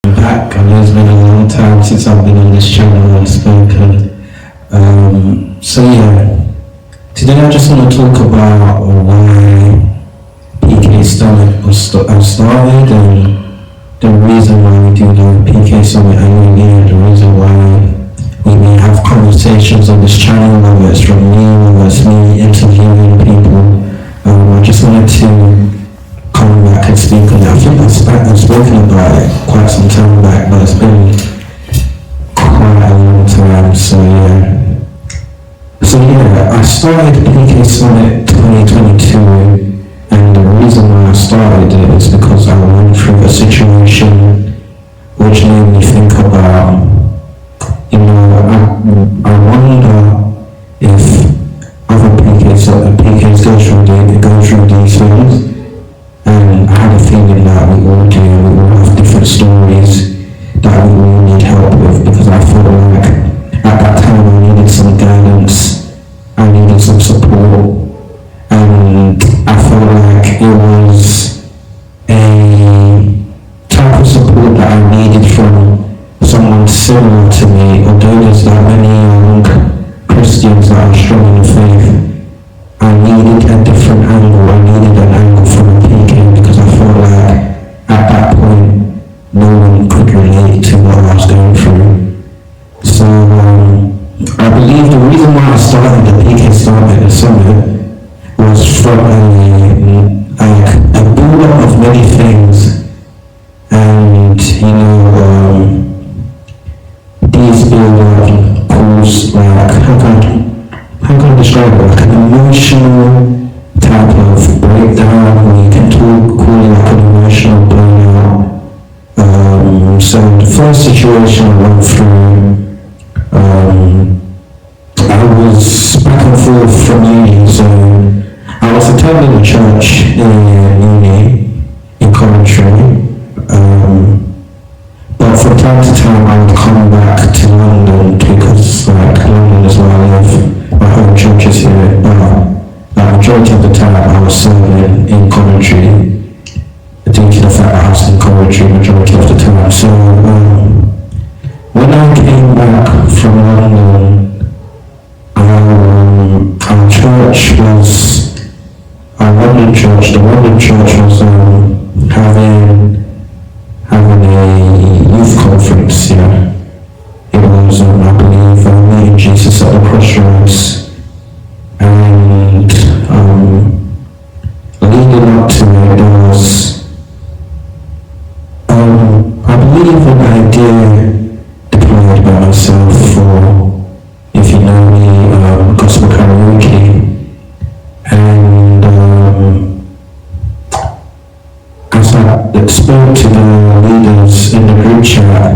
back. I know it's been a long time since I've been on this channel and spoken. Today I just want to talk about why PK Summit was started and the reason why we do the PK Summit annually and the reason why we may have conversations on this channel, whether it's from me, whether it's me interviewing people. I just wanted to come back and speak on it. I think I've spoken about it quite some time back, but it's been quite a long time, I started PK Summit 2022, and the reason why I started it is because I went through a situation which made me think about, I wonder if other PKs go through these things. And I had a feeling that we all do, we all have different stories that we all need help with, because I felt like at that time I needed some guidance, I needed some support, and I felt like it was a type of support that I needed from someone similar to me. Although there's that many young Christians that are strong in faith, I needed a different angle. I needed an angle from a PK, because I felt like at that point no one could relate to what I was going through. So I believe the reason why I started the PK Summit was from a build-up of many things, and these build-up caused how can I describe it? Like an emotional type of breakdown, or you can call it like an emotional burnout. So the first situation I went through, I was back and forth from uni, so I was attending a church in uni, in Coventry, but from time to time I would come back to London, because London is where I live. My home church is here, but the majority of the time I was serving in Coventry, due to the fact I was in Coventry majority of the time. So when I came back from London, our church was, the London church was having a youth conference, yeah. It was, I believe, meeting Jesus at the crossroads, and leading up to it, there was, I believe, an idea deployed by myself for, if you know me, gospel karaoke, and as I spoke to the leaders in the group chat,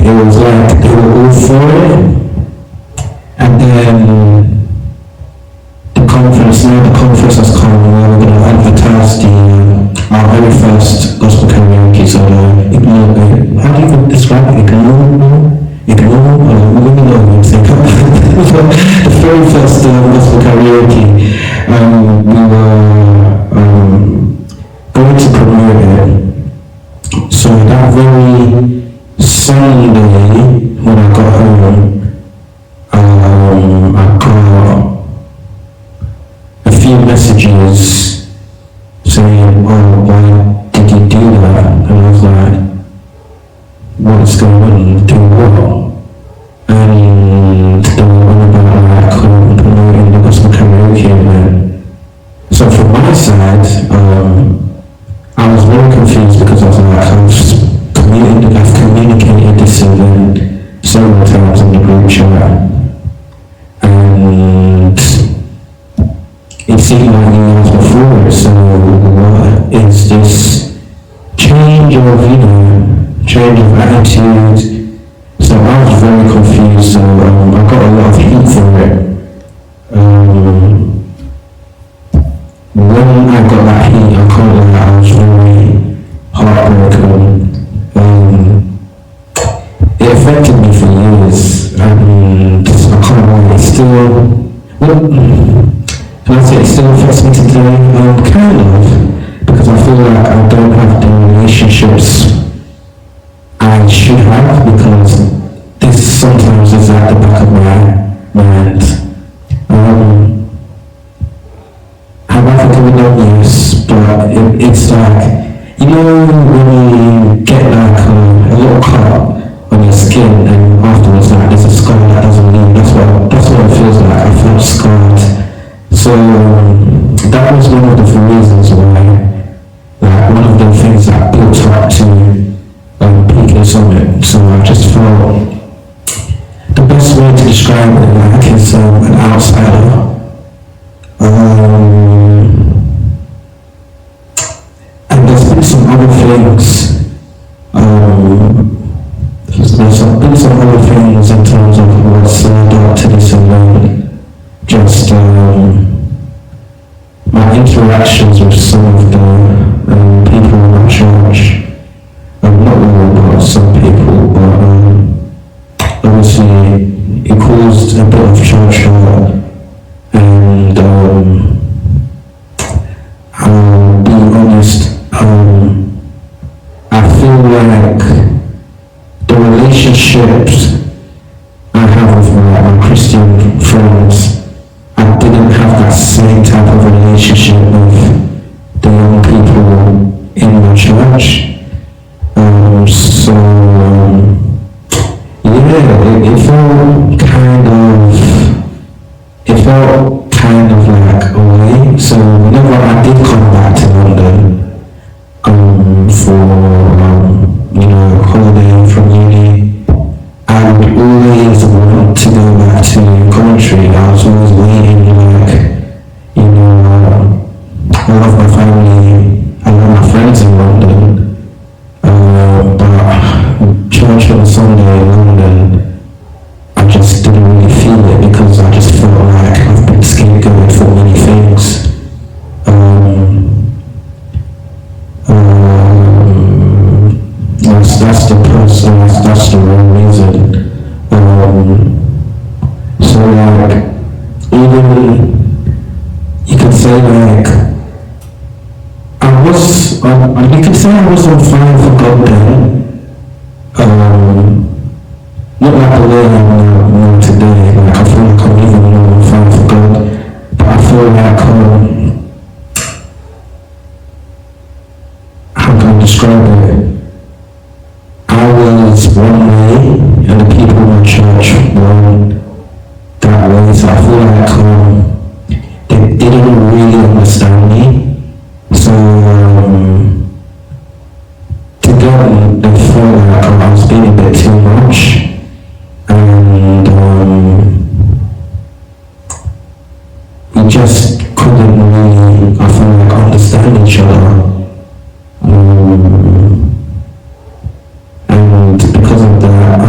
it was like they were all for it, and then the conference has come, we're going to advertise our very first gospel karaoke, so how do you describe it? Ignore, the very first gospel karaoke, we were going to promote it. So that very Sunday, when I got home, I got a few messages saying, "Oh, why did you do that?" And I was like, "What's going on? Do what?" And they were on about promoting the gospel karaoke event. So from my side, I was very confused, because I was like, I've communicated this event several times in the group chat, and it seemed like years before, so what is this change of attitude? So I was very confused, so I got a lot of heat for it. When I got that heat, I can't lie, I was very heartbroken. It affected me for years, and I can't lie, it still affects me today, kind of, because I feel like I don't have the relationship obvious, but it's like, you know, when you get like a little cut on your skin and afterwards like there's a scar that doesn't leave, that's what it feels like. I felt scarred. So that was one of the reasons why, like one of the things that built up to PK Summit. So I just felt the best way to describe it like is an outsider. And there's been some other things. There's been some other things in terms of what's led up to this event. Just my interactions with some of the people in my church. Not all, but some people. But obviously, it caused a bit of church hurt. And I'll be honest, I feel like the relationships I have with my Christian friends, I didn't have that same type of relationship with the young people in my church. So yeah, it felt kind of like away. So whenever I did come back to London for holiday from uni, I would always want to go back to Coventry. I was always waiting, I love my family, I love my friends in London, but church on Sunday in London, I just didn't really feel it because I just felt like I've been scapegoated for many things. That's the real reason. So like, even you could say like, you could say I was on fire for God then. Not like the way I am now today. Like I feel like I'm even more on fire for God, but I feel like how can I describe it? I was one way, and the people in my church weren't that way. So I feel like they didn't really understand me. So to them, they felt like I was being a bit too much, and we just couldn't really, I feel like, understand each other. And because of that,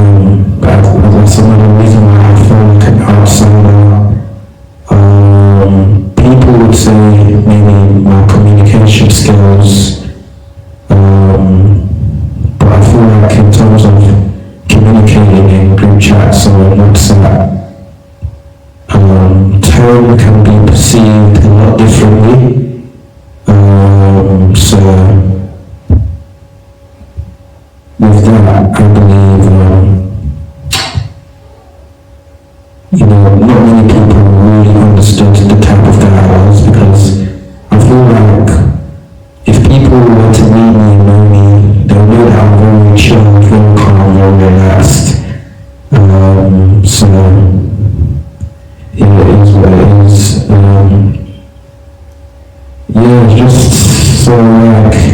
that's another reason why I feel like an outsider. People would say maybe my communication skills, but I feel like in terms of communicating in group chats or WhatsApp, tone can be perceived a lot differently. So with that, I believe, not many people really understood the type of guy I was, because I feel like if people were to meet me and know me, they'll know that I'm very chill, very calm, very relaxed. So yeah, it is what it is.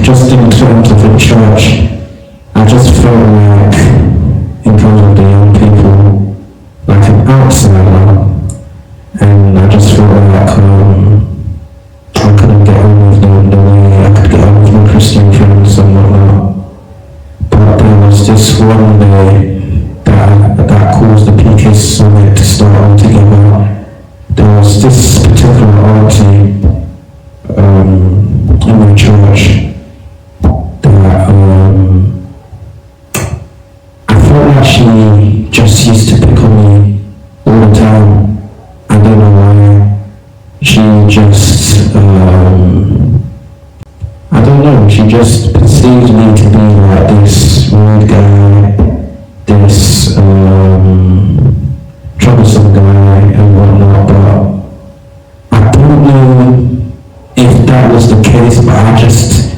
Just in terms of the church, I just felt like, in terms of the young people, like an outsider, and I just felt like I couldn't get on with them the way I could get on with my Christian friends and whatnot. But there was this one day that caused the PK Summit to start all together. There was this particular auntie in my church that I felt like she just used to pick on me all the time. I don't know why. She just, I don't know, she just perceived me to be like this rude guy, this troublesome guy and whatnot, but I don't know if that was the case, but I just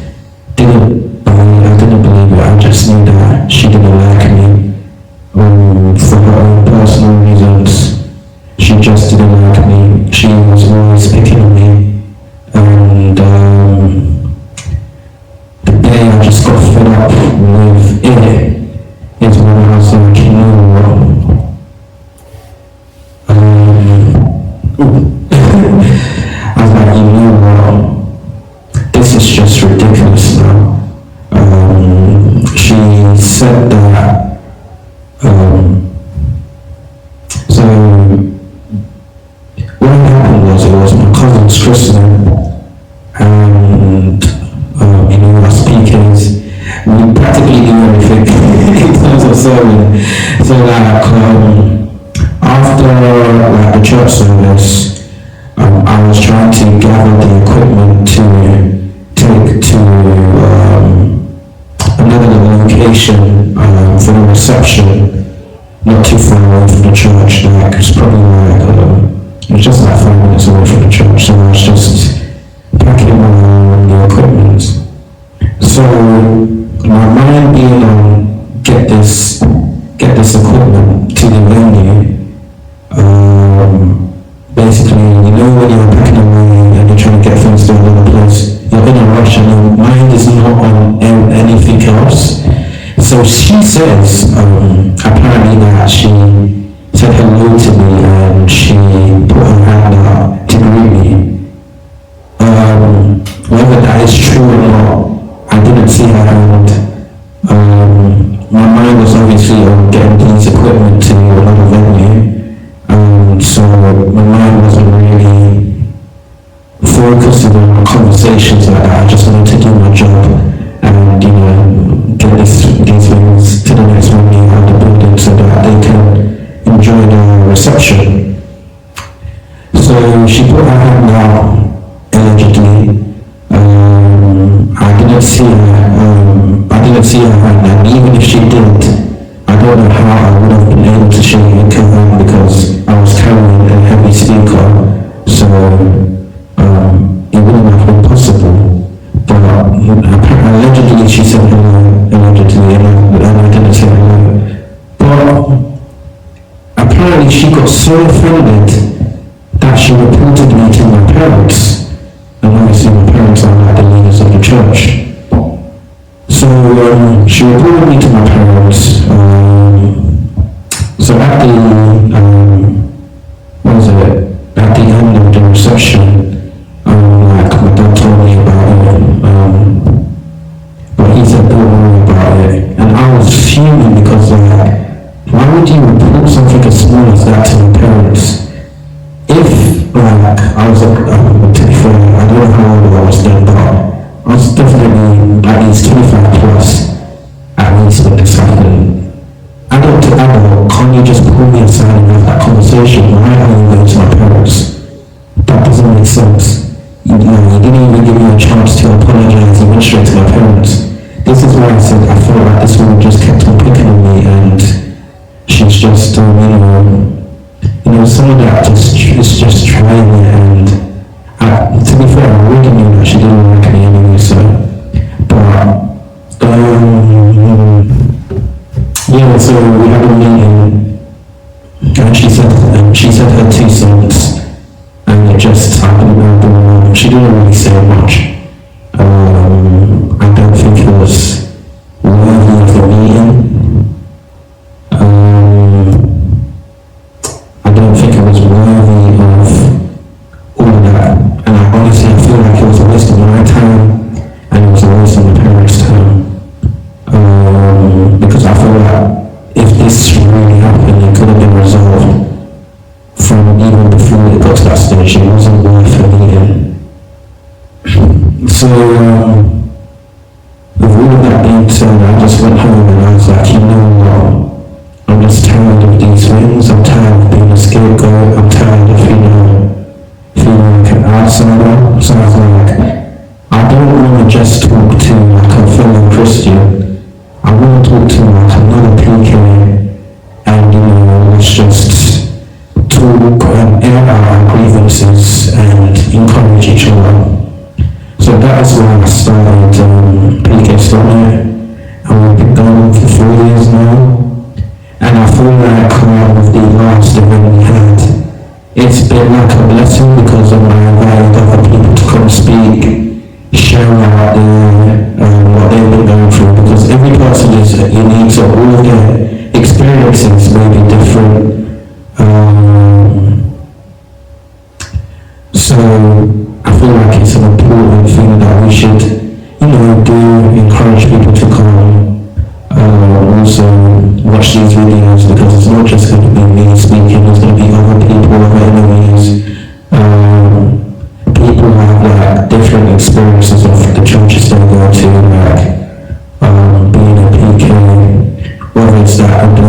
didn't believe it. I just knew that she didn't like me for her own personal reasons. She just didn't like me. She was always picking on me, and the day I just got fed up with it is when I was like, you know what? I was like, you know what? This is just ridiculous now. She said that, so what happened was, it was my cousin's christening, and us PKs, we practically do everything in terms of serving. So after the church service, I was trying to gather the equipment to take to another location for the reception, not too far away from the church. Like it's probably it was just like 5 minutes away from the church. So I was just packing the equipment. So my mind being on get this equipment to the venue. Basically, you know when you're packing away and you're trying to get things to another place, you're in a rush and your mind is not on anything else. So she says, apparently that she said hello to me and she put her hand out to greet me. Whether that is true or not, I didn't see her hand. My mind was obviously on getting these equipment to another venue. So my mind wasn't really focusing on conversations like that. I just wanted to do my job and get these things to the next venue out of the building so that they can enjoy the reception. So she put her hand out allegedly. I didn't see her hand, and even if she did, I don't know how I would have been able to shake her hand because I was carrying a heavy speaker, so it wouldn't have been possible. But allegedly she said hello, allegedly, and I didn't say hello. But apparently she got so offended that she reported me to my parents, and obviously my parents are like the leaders of the church. So she reported me to my parents. So at the end of the reception, my dad told me about it. But he said don't worry about it, and I was fuming because why would you report something as small as that to my parents? If I was to be fair, I don't know how old I was then, but I was definitely at least 25 plus, at least when this happened. Adult to adult, can't you just pull me aside and have that conversation? Why are you going to my parents? That doesn't make sense. You didn't even give me a chance to apologize. You went straight to my parents. This is why I said I felt like this woman just kept on picking on me, and she's just, someone that is just trying it, and to be fair, I already knew that she didn't like me anyway, so, but, so we had a meeting, and she said her 2 cents, and it just happened around the room. She didn't really say much. I don't think it was worthy of the meeting. I don't think it was worthy of all of that, and honestly I feel like it was a waste of my time, and it was a waste of my parents' time, because I feel like if this really happened, it could have been resolved from even before it got to that stage. It wasn't worth a meeting. So with all of that being said, I just went home and I was like, you know what, I'm just tired of these things. I'm tired of being a scapegoat. I'm tired of feeling like an outsider. So I was like, I don't want to just talk to like a fellow Christian. I want to talk to like another PK, and let's just talk and air out our grievances and encourage each other. So that is where I started PK Summit, and we've been going for 4 years now. And I feel like with the last event we had, it's been like a blessing because of my invited other people to come speak, share out what they've been going through, because every person is unique, so all their experiences may be different. So I feel like it's an important thing that we should, do encourage people to come. Also watch these videos, because it's not just going to be me speaking, there's going to be other people, other enemies. People have like different experiences of the churches they go to, like being a PK, whether it's that the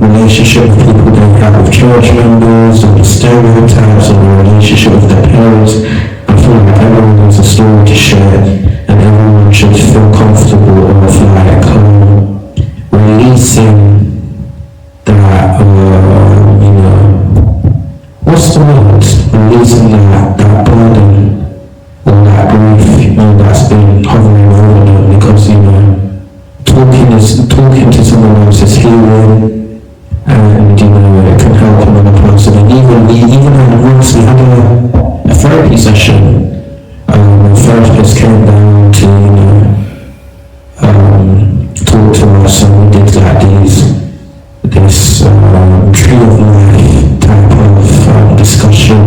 relationship with people they have with church members, or the stereotypes, or the relationship with their parents. I feel like everyone has a story to share, and everyone should feel comfortable of like releasing that, what's the word? Releasing that burden or that grief, that's been hovering over them, because, talking to someone else is healing, and, it can help another person. And even once we had a therapy session, the therapist came down to, talk to us, and we did like this tree of life type of discussion,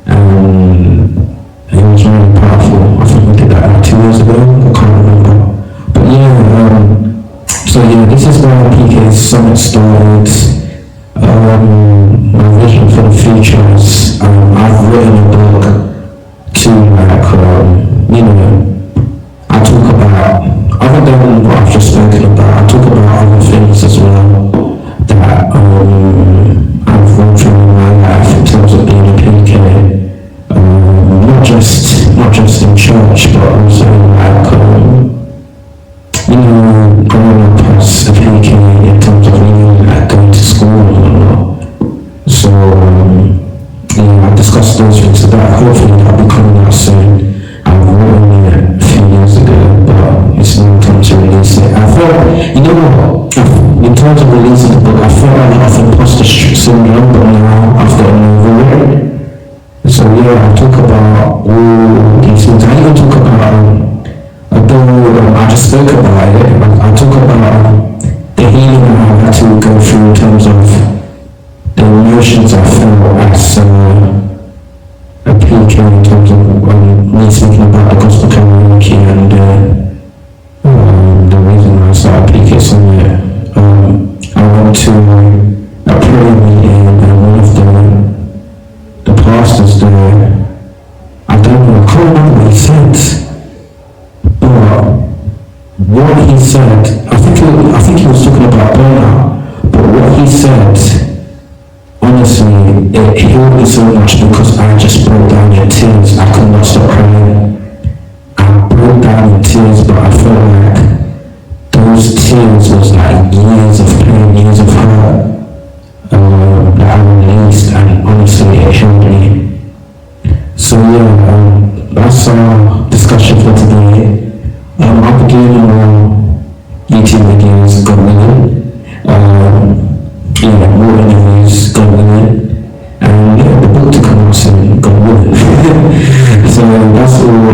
and it was really powerful. I think we did that like 2 years ago, I can't remember. But this is where PK Summit started. My vision for the future is, I've written a book to I talk about, other than what I've just spoken about, I talk about other things as well that I've gone through in my life in terms of being a PK, not just in church, but also growing up as a PK in terms of even going to school and whatnot. So I discussed those things, so that hopefully that'll be coming out soon. I've written it a few years ago, but it's now time to release it. I thought, in terms of releasing the book, I felt a lot of imposter syndrome, but now I've gotten over it. So I talk about all these things. I even talk about, I just spoke about it, I talk about the healing I had to go through in terms of the emotions I felt as a PK, in terms of me thinking about the gospel community and the reason I started PK Summit. I went to a prayer meeting, and one of the pastors there, I can't remember what he said, but what he said, I think he was talking about burnout, but what he said, honestly, it healed me so much, because I just broke down in tears. I could not stop crying. I broke down in tears, but I felt like those tears was like years of pain, years of hurt that I released, and honestly, it healed me. So that's our discussion for today. I'll be doing more YouTube videos, God willing. More interviews, God willing. And the book to come out soon, God willing. So that's all